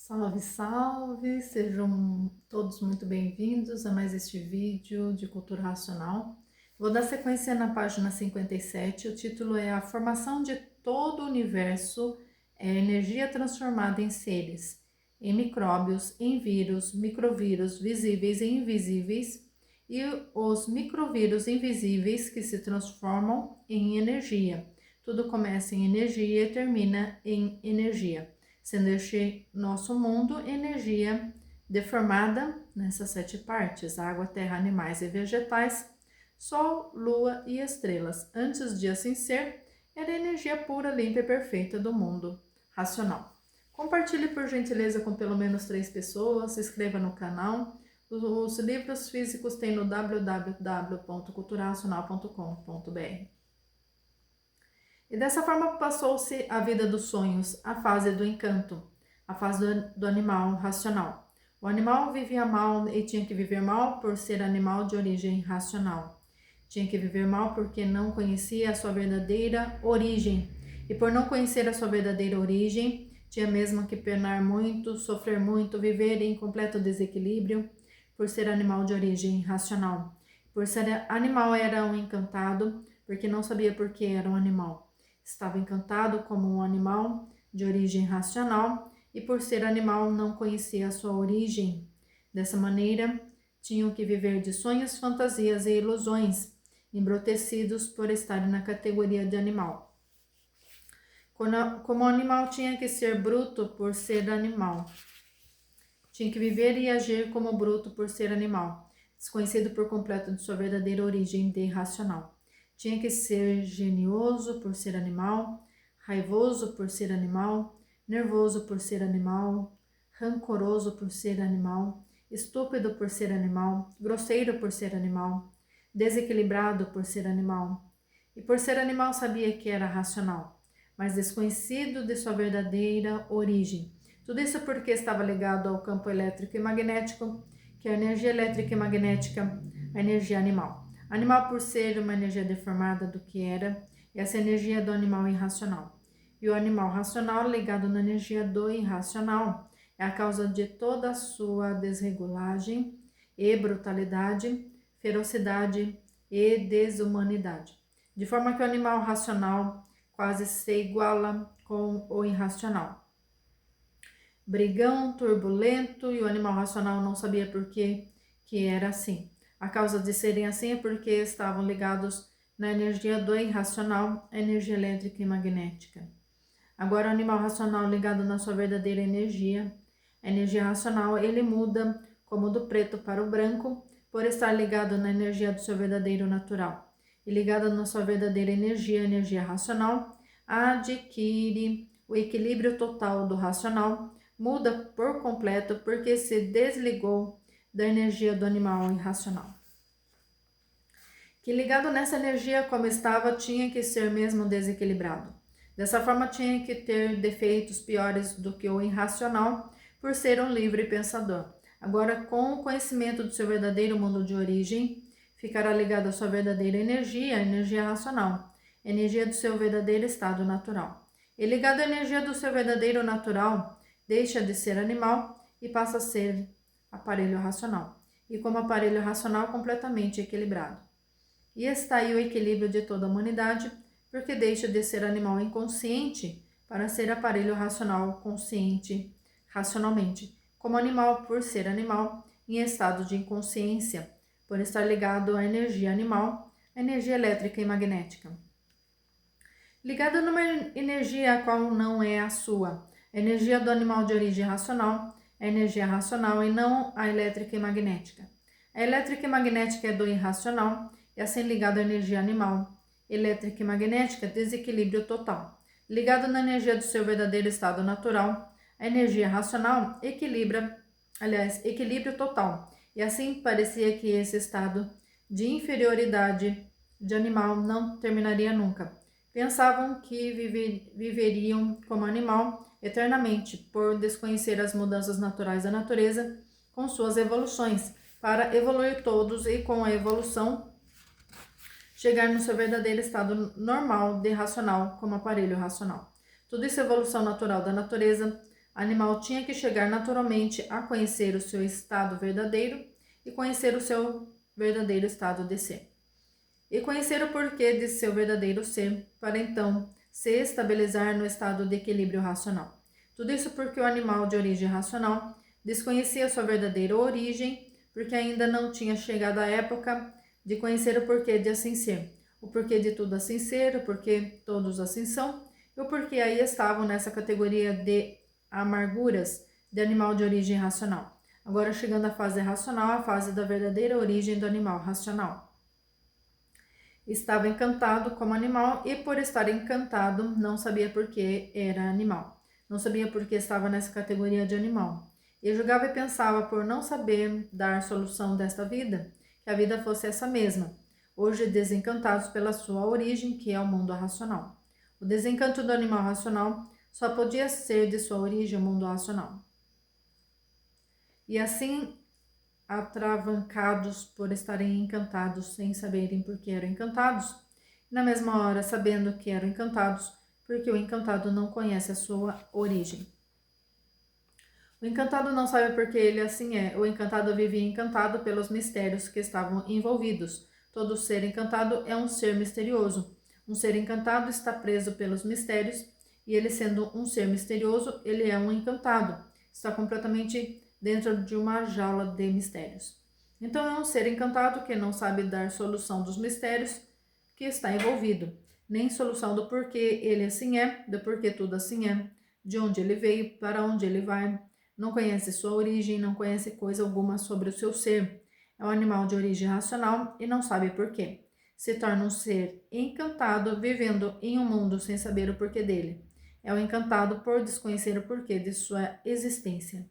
Salve, salve! Sejam todos muito bem-vindos a mais este vídeo de cultura racional. Vou dar sequência na página 57. O título é A Formação de todo o Universo é Energia Transformada em Seres, em micróbios, em vírus, microvírus visíveis e invisíveis, e os microvírus invisíveis que se transformam em energia. Tudo começa em energia e termina em energia, sendo este nosso mundo energia deformada nessas 7 partes: água, terra, animais e vegetais, sol, lua e estrelas. Antes de assim ser, era a energia pura, limpa e perfeita do mundo racional. Compartilhe por gentileza com pelo menos 3 pessoas, se inscreva no canal. Os livros físicos tem no www.culturaracional.com.br. E dessa forma passou-se a vida dos sonhos, a fase do encanto, a fase do animal racional. O animal vivia mal e tinha que viver mal por ser animal de origem racional. Tinha que viver mal porque não conhecia a sua verdadeira origem. E por não conhecer a sua verdadeira origem, tinha mesmo que penar muito, sofrer muito, viver em completo desequilíbrio por ser animal de origem racional. Por ser animal era um encantado, porque não sabia por que era um animal. Estava encantado como um animal de origem racional e por ser animal não conhecia a sua origem. Dessa maneira, tinham que viver de sonhos, fantasias e ilusões, embrutecidos por estarem na categoria de animal. Como o animal tinha que ser bruto por ser animal. Tinha que viver e agir como bruto por ser animal, desconhecido por completo de sua verdadeira origem de racional. Tinha que ser genioso por ser animal, raivoso por ser animal, nervoso por ser animal, rancoroso por ser animal, estúpido por ser animal, grosseiro por ser animal, desequilibrado por ser animal. E por ser animal sabia que era racional, mas desconhecido de sua verdadeira origem. Tudo isso porque estava ligado ao campo elétrico e magnético, que é a energia elétrica e magnética, a energia animal. Animal por ser uma energia deformada do que era, essa energia do animal irracional. E o animal racional ligado na energia do irracional é a causa de toda a sua desregulagem e brutalidade, ferocidade e desumanidade. De forma que o animal racional quase se iguala com o irracional. Brigão, turbulento, e o animal racional não sabia por que era assim. A causa de serem assim é porque estavam ligados na energia do irracional, a energia elétrica e magnética. Agora o animal racional ligado na sua verdadeira energia, a energia racional, ele muda como do preto para o branco por estar ligado na energia do seu verdadeiro natural. E ligado na sua verdadeira energia, a energia racional, adquire o equilíbrio total do racional, muda por completo porque se desligou da energia do animal irracional. Que ligado nessa energia como estava, tinha que ser mesmo desequilibrado. Dessa forma tinha que ter defeitos piores do que o irracional, por ser um livre pensador. Agora, com o conhecimento do seu verdadeiro mundo de origem, ficará ligado à sua verdadeira energia, a energia racional, a energia do seu verdadeiro estado natural. E ligado à energia do seu verdadeiro natural, deixa de ser animal e passa a ser aparelho racional. E como aparelho racional completamente equilibrado. E está aí o equilíbrio de toda a humanidade, porque deixa de ser animal inconsciente para ser aparelho racional consciente racionalmente, como animal por ser animal em estado de inconsciência, por estar ligado à energia animal, à energia elétrica e magnética. Ligado numa energia a qual não é a sua, a energia do animal de origem racional, a energia racional e não a elétrica e magnética. A elétrica e magnética é do irracional, e assim ligado à energia animal, elétrica e magnética, desequilíbrio total. Ligado na energia do seu verdadeiro estado natural, a energia racional equilíbrio total. E assim parecia que esse estado de inferioridade de animal não terminaria nunca. Pensavam que viveriam como animal eternamente, por desconhecer as mudanças naturais da natureza com suas evoluções, para evoluir todos e com a evolução chegar no seu verdadeiro estado normal de racional como aparelho racional. Tudo isso é evolução natural da natureza, Animal tinha que chegar naturalmente a conhecer o seu estado verdadeiro e conhecer o seu verdadeiro estado de ser. E conhecer o porquê de seu verdadeiro ser, para então se estabilizar no estado de equilíbrio racional. Tudo isso porque o animal de origem racional desconhecia sua verdadeira origem, porque ainda não tinha chegado a época de conhecer o porquê de assim ser, o porquê de tudo assim ser, o porquê todos assim são, e o porquê aí estavam nessa categoria de amarguras de animal de origem racional. Agora chegando à fase racional, a fase da verdadeira origem do animal racional. Estava encantado como animal e por estar encantado não sabia por que era animal. Não sabia por que estava nessa categoria de animal. E julgava e pensava por não saber dar solução desta vida, que a vida fosse essa mesma, hoje desencantados pela sua origem, que é o mundo racional. O desencanto do animal racional só podia ser de sua origem o mundo racional. E assim, atravancados por estarem encantados sem saberem por que eram encantados, na mesma hora sabendo que eram encantados, porque o encantado não conhece a sua origem. O encantado não sabe por que ele assim é. O encantado vivia encantado pelos mistérios que estavam envolvidos. Todo ser encantado é um ser misterioso. Um ser encantado está preso pelos mistérios e ele sendo um ser misterioso, ele é um encantado. Está completamente dentro de uma jaula de mistérios. Então é um ser encantado que não sabe dar solução dos mistérios que está envolvido, nem solução do porquê ele assim é, do porquê tudo assim é, de onde ele veio, para onde ele vai. Não conhece sua origem, não conhece coisa alguma sobre o seu ser. É um animal de origem racional e não sabe porquê. Se torna um ser encantado, vivendo em um mundo sem saber o porquê dele. É um encantado por desconhecer o porquê de sua existência.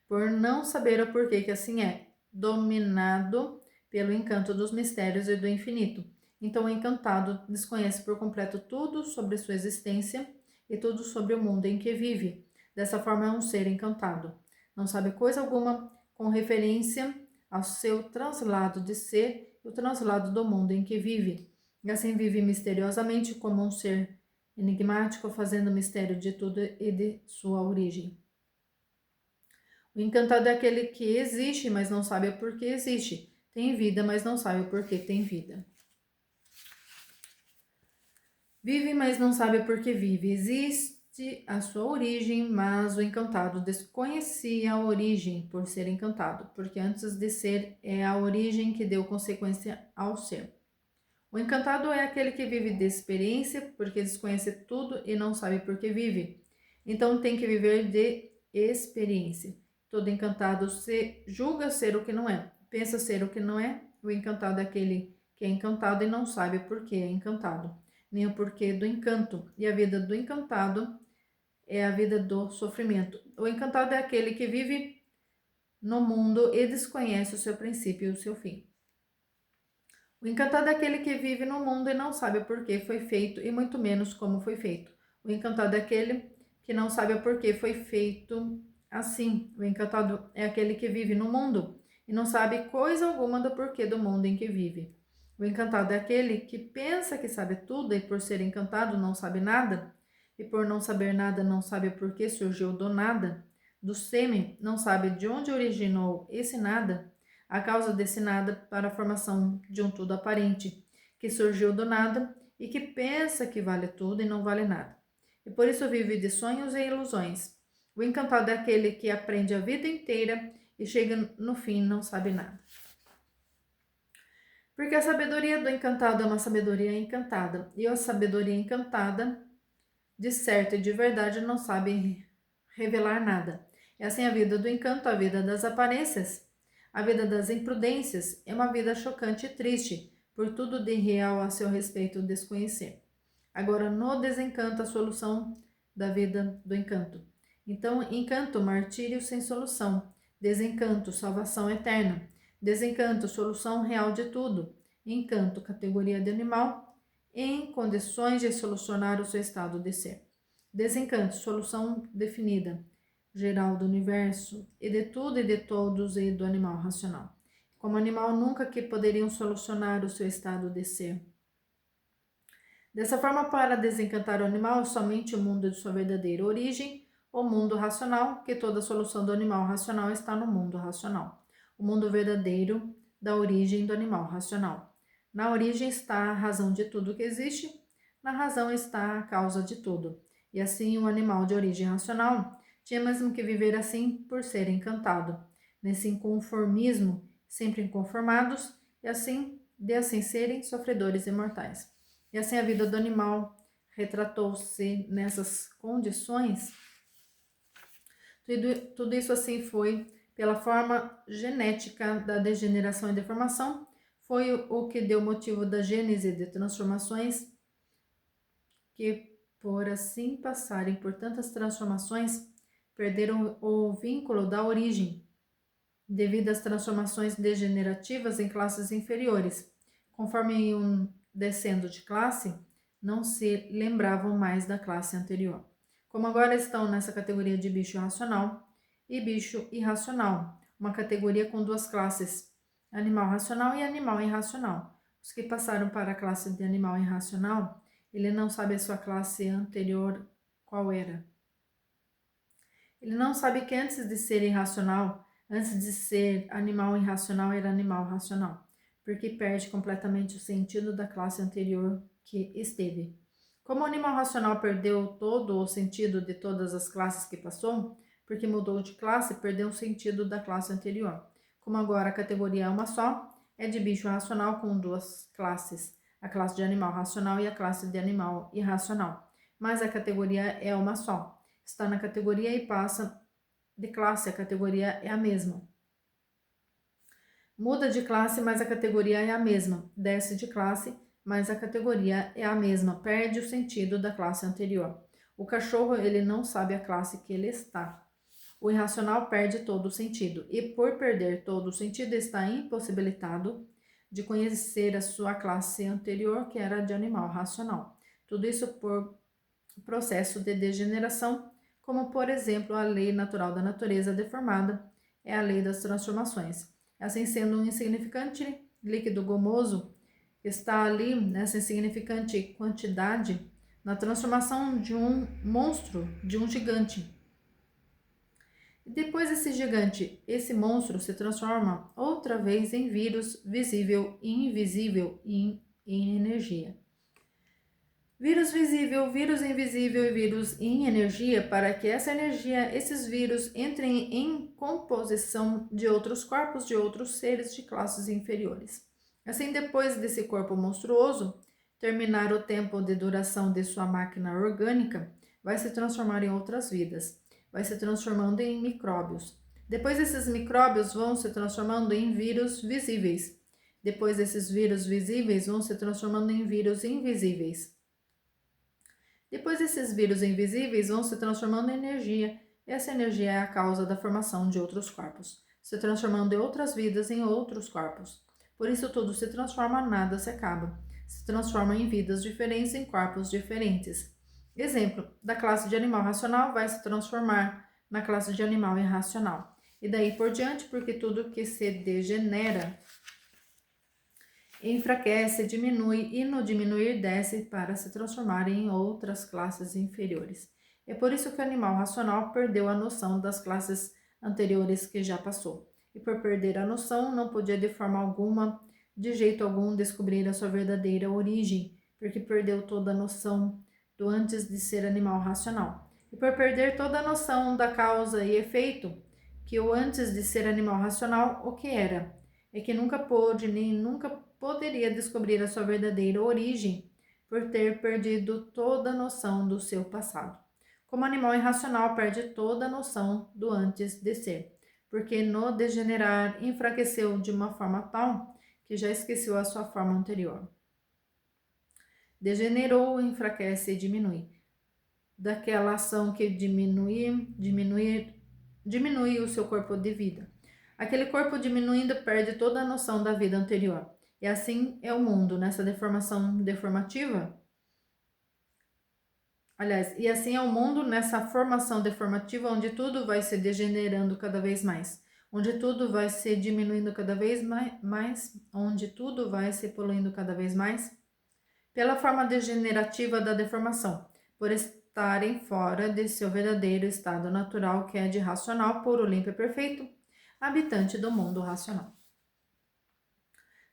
Por não saber o porquê que assim é, dominado pelo encanto dos mistérios e do infinito. Então, o encantado desconhece por completo tudo sobre sua existência e tudo sobre o mundo em que vive. Dessa forma, é um ser encantado. Não sabe coisa alguma com referência ao seu translado de ser e o translado do mundo em que vive. E assim vive misteriosamente como um ser enigmático, fazendo mistério de tudo e de sua origem. O encantado é aquele que existe, mas não sabe o porquê existe. Tem vida, mas não sabe o porquê tem vida. Vive, mas não sabe por que vive. Existe a sua origem, mas o encantado desconhecia a origem por ser encantado, porque antes de ser é a origem que deu consequência ao ser. O encantado é aquele que vive de experiência, porque desconhece tudo e não sabe por que vive. Então tem que viver de experiência. Todo encantado se julga ser o que não é, pensa ser o que não é. O encantado é aquele que é encantado e não sabe por que é encantado, nem o porquê do encanto. E a vida do encantado é a vida do sofrimento. O encantado é aquele que vive no mundo e desconhece o seu princípio e o seu fim. O encantado é aquele que vive no mundo e não sabe por que foi feito e muito menos como foi feito. O encantado é aquele que não sabe o porquê foi feito assim. O encantado é aquele que vive no mundo e não sabe coisa alguma do porquê do mundo em que vive. O encantado é aquele que pensa que sabe tudo e por ser encantado não sabe nada, e por não saber nada não sabe o porquê surgiu do nada, do sêmen, não sabe de onde originou esse nada, a causa desse nada para a formação de um tudo aparente, que surgiu do nada e que pensa que vale tudo e não vale nada. E por isso vive de sonhos e ilusões. O encantado é aquele que aprende a vida inteira e chega no fim e não sabe nada. Porque a sabedoria do encantado é uma sabedoria encantada, e a sabedoria encantada, de certo e de verdade, não sabe revelar nada. É assim a vida do encanto, a vida das aparências. A vida das imprudências é uma vida chocante e triste, por tudo de real a seu respeito desconhecer. Agora, no desencanto, a solução da vida do encanto. Então, encanto, martírio sem solução. Desencanto, salvação eterna. Desencanto, solução real de tudo. Encanto, categoria de animal, em condições de solucionar o seu estado de ser. Desencanto, solução definida, geral do universo, e de tudo e de todos e do animal racional. Como animal, nunca que poderiam solucionar o seu estado de ser. Dessa forma, para desencantar o animal, somente o mundo de sua verdadeira origem, o mundo racional, que toda a solução do animal racional está no mundo racional. O mundo verdadeiro da origem do animal racional. Na origem está a razão de tudo que existe, na razão está a causa de tudo. E assim o animal de origem racional tinha mesmo que viver assim por ser encantado, nesse inconformismo, sempre inconformados, e assim, de assim serem sofredores imortais. E assim a vida do animal retratou-se nessas condições. Tudo isso assim foi pela forma genética da degeneração e deformação, foi o que deu motivo da gênese de transformações que, por assim passarem por tantas transformações, perderam o vínculo da origem, devido às transformações degenerativas em classes inferiores. Conforme iam descendo de classe, não se lembravam mais da classe anterior. Como agora estão nessa categoria de bicho racional e bicho irracional, uma categoria com duas classes, animal racional e animal irracional. Os que passaram para a classe de animal irracional, ele não sabe a sua classe anterior qual era. Ele não sabe que antes de ser irracional, antes de ser animal irracional, era animal racional, porque perde completamente o sentido da classe anterior que esteve. Como o animal racional perdeu todo o sentido de todas as classes que passou, porque mudou de classe, perdeu o sentido da classe anterior. Como agora a categoria é uma só, é de bicho racional com duas classes, a classe de animal racional e a classe de animal irracional. Mas a categoria é uma só. Está na categoria e passa de classe, a categoria é a mesma. Muda de classe, mas a categoria é a mesma. Desce de classe, mas a categoria é a mesma. Perde o sentido da classe anterior. O cachorro, ele não sabe a classe que ele está. O irracional perde todo o sentido e, por perder todo o sentido, está impossibilitado de conhecer a sua classe anterior, que era de animal racional. Tudo isso por processo de degeneração, como, por exemplo, a lei natural da natureza deformada é a lei das transformações. Assim, sendo um insignificante líquido gomoso, está ali nessa insignificante quantidade na transformação de um monstro, de um gigante. E depois esse gigante, esse monstro se transforma outra vez em vírus visível e invisível e em energia. Vírus visível, vírus invisível e vírus em energia, para que essa energia, esses vírus entrem em composição de outros corpos, de outros seres de classes inferiores. Assim, depois desse corpo monstruoso terminar o tempo de duração de sua máquina orgânica, vai se transformar em outras vidas, vai se transformando em micróbios. Depois esses micróbios vão se transformando em vírus visíveis. Depois esses vírus visíveis vão se transformando em vírus invisíveis. Depois esses vírus invisíveis vão se transformando em energia, e essa energia é a causa da formação de outros corpos, se transformando em outras vidas em outros corpos. Por isso tudo se transforma, nada se acaba. Se transforma em vidas diferentes, em corpos diferentes. Exemplo, da classe de animal racional vai se transformar na classe de animal irracional. E daí por diante, porque tudo que se degenera enfraquece, diminui e no diminuir desce para se transformar em outras classes inferiores. É por isso que o animal racional perdeu a noção das classes anteriores que já passou. E por perder a noção, não podia de forma alguma, de jeito algum, descobrir a sua verdadeira origem, porque perdeu toda a noção do antes de ser animal racional. E por perder toda a noção da causa e efeito, que o antes de ser animal racional, o que era? É que nunca pôde, nem nunca poderia descobrir a sua verdadeira origem por ter perdido toda a noção do seu passado. Como animal irracional, perde toda a noção do antes de ser, porque no degenerar enfraqueceu de uma forma tal que já esqueceu a sua forma anterior. Degenerou, enfraquece e diminui. Daquela ação que diminui o seu corpo de vida. Aquele corpo diminuindo perde toda a noção da vida anterior. E assim é o mundo nessa deformação deformativa. Aliás, e assim é o mundo nessa formação deformativa onde tudo vai se degenerando cada vez mais, onde tudo vai se diminuindo cada vez mais, onde tudo vai se poluindo cada vez mais, pela forma degenerativa da deformação, por estar estarem fora de seu verdadeiro estado natural, que é de racional, puro, limpo e perfeito, habitante do mundo racional.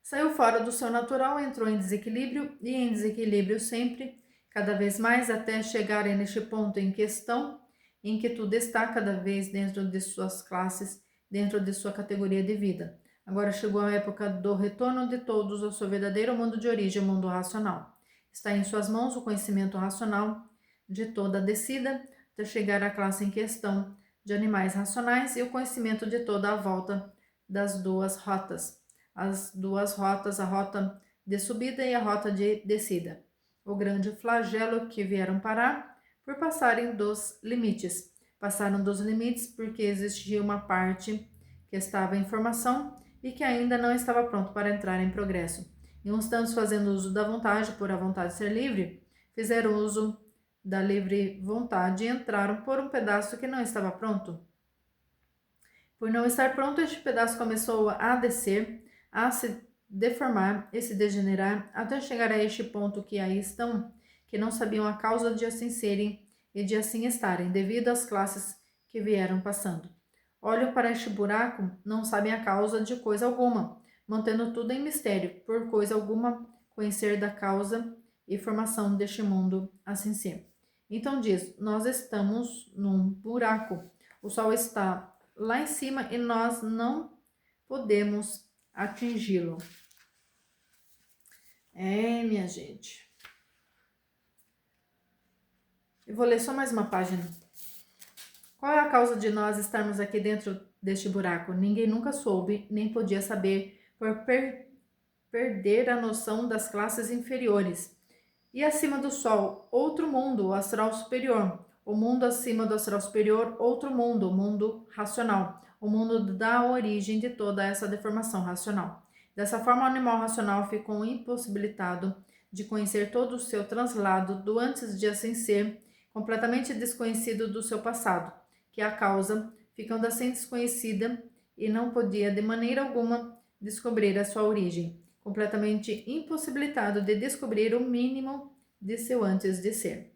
Saiu fora do seu natural, entrou em desequilíbrio e em desequilíbrio sempre, cada vez mais, até chegarem neste ponto em questão, em que tudo está cada vez dentro de suas classes, dentro de sua categoria de vida. Agora chegou a época do retorno de todos ao seu verdadeiro mundo de origem, o mundo racional. Está em suas mãos o conhecimento racional de toda a descida, até chegar à classe em questão de animais racionais e o conhecimento de toda a volta das duas rotas. As duas rotas, a rota de subida e a rota de descida. O grande flagelo que vieram parar por passarem dos limites. Passaram dos limites porque existia uma parte que estava em formação e que ainda não estava pronto para entrar em progresso. E uns tantos, fazendo uso da vontade, por a vontade ser livre, fizeram uso da livre vontade e entraram por um pedaço que não estava pronto. Por não estar pronto, este pedaço começou a descer, a se deformar e se degenerar, até chegar a este ponto que aí estão, que não sabiam a causa de assim serem e de assim estarem, devido às classes que vieram passando. Olham para este buraco, não sabem a causa de coisa alguma, mantendo tudo em mistério, por coisa alguma conhecer da causa e formação deste mundo assim ser. Então diz, nós estamos num buraco, o sol está lá em cima e nós não podemos atingi-lo. Minha gente. Eu vou ler só mais uma página. Qual é a causa de nós estarmos aqui dentro deste buraco? Ninguém nunca soube, nem podia saber, por perder a noção das classes inferiores. E acima do Sol, outro mundo, o astral superior. O mundo acima do astral superior, outro mundo, o mundo racional. O mundo da origem de toda essa deformação racional. Dessa forma, o animal racional ficou impossibilitado de conhecer todo o seu translado do antes de assim ser, completamente desconhecido do seu passado, que é a causa, ficando assim desconhecida e não podia de maneira alguma descobrir a sua origem, completamente impossibilitado de descobrir o mínimo de seu antes de ser.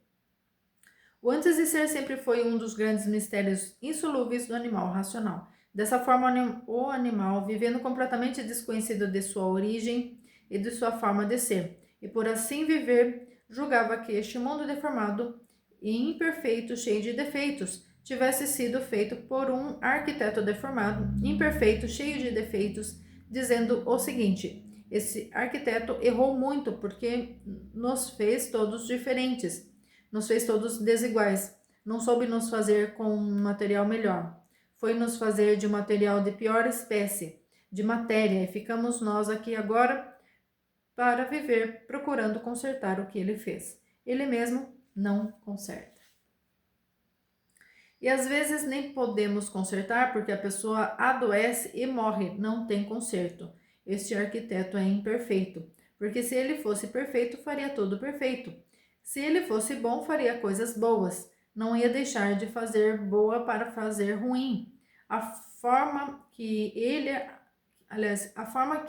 O antes de ser sempre foi um dos grandes mistérios insolúveis do animal racional. Dessa forma, o animal, vivendo completamente desconhecido de sua origem e de sua forma de ser, e por assim viver, julgava que este mundo deformado e imperfeito, cheio de defeitos, tivesse sido feito por um arquiteto deformado, imperfeito, cheio de defeitos, dizendo o seguinte: esse arquiteto errou muito porque nos fez todos diferentes, nos fez todos desiguais, não soube nos fazer com um material melhor, foi nos fazer de um material de pior espécie, de matéria, e ficamos nós aqui agora para viver procurando consertar o que ele fez. Ele mesmo não conserta. E às vezes nem podemos consertar porque a pessoa adoece e morre, não tem conserto. Este arquiteto é imperfeito, porque se ele fosse perfeito, faria tudo perfeito. Se ele fosse bom, faria coisas boas, não ia deixar de fazer boa para fazer ruim. A forma que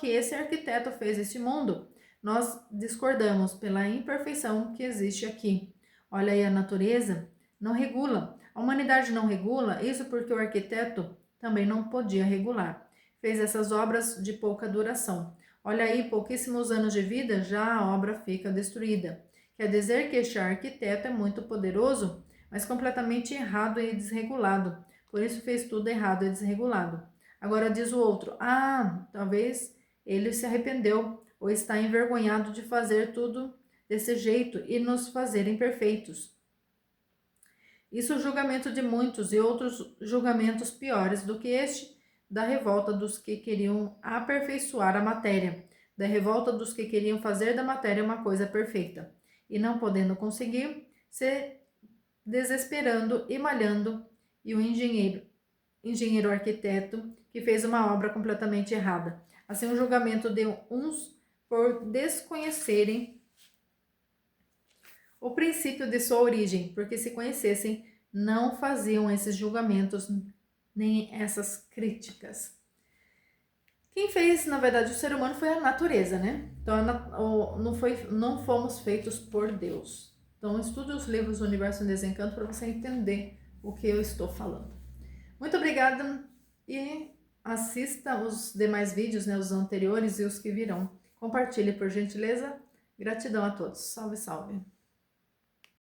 esse arquiteto fez este mundo, nós discordamos pela imperfeição que existe aqui. Olha aí, a natureza não regula. A humanidade não regula, isso porque o arquiteto também não podia regular. Fez essas obras de pouca duração. Olha aí, pouquíssimos anos de vida, já a obra fica destruída. Quer dizer que este arquiteto é muito poderoso, mas completamente errado e desregulado. Por isso fez tudo errado e desregulado. Agora diz o outro, talvez ele se arrependeu ou está envergonhado de fazer tudo desse jeito e nos fazer imperfeitos. Isso é o julgamento de muitos e outros julgamentos piores do que este, da revolta dos que queriam aperfeiçoar a matéria, da revolta dos que queriam fazer da matéria uma coisa perfeita, e não podendo conseguir, se desesperando e malhando, e o engenheiro arquiteto, que fez uma obra completamente errada. Assim, o julgamento de uns por desconhecerem o princípio de sua origem, porque se conhecessem, não faziam esses julgamentos nem essas críticas. Quem fez, na verdade, o ser humano foi a natureza, né? Então, não fomos feitos por Deus. Então, estude os livros do Universo em Desencanto para você entender o que eu estou falando. Muito obrigada e assista os demais vídeos, né, os anteriores e os que virão. Compartilhe, por gentileza. Gratidão a todos. Salve, salve.